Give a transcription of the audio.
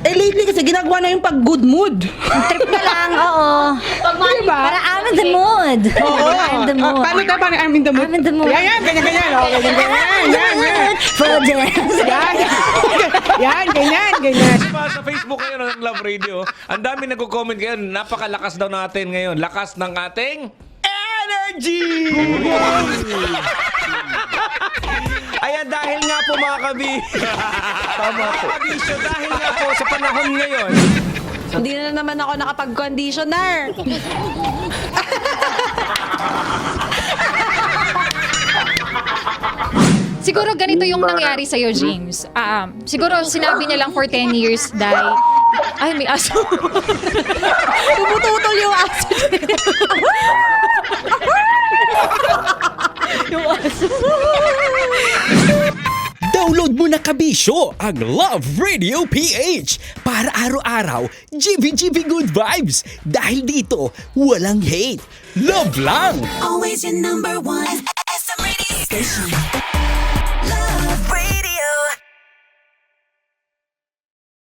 Eh, lately kasi ginagawa na yung pag-good mood. Trip na lang, oo. Diba? Para I'm in the mood. Oo. I'm in the mood. Paano tayo? Paano I'm in the mood? I'm in the mood. Yan, ganyan. Oh, ganyan. For dance. Yan, ganyan. Diba, sa Facebook ngayon ng Love Radio, ang dami nagko-comment ngayon, napakalakas daw natin ngayon. Lakas ng ating energy! Ayan, dahil nga po mga kabi. Tama po. Kabisyo, dahil nga po sa panahon ngayon. Hindi na naman ako nakapag-conditioner. Siguro ganito yung nangyari sa'yo, James. Siguro sinabi niya lang for 10 years dahil... Ay, may aso. Tumututol yung aso. Yung aso. Download mo na kabisyo ang Love Radio PH para araw-araw GB good vibes dahil dito walang hate, love lang. Always your number one SM radio station. Love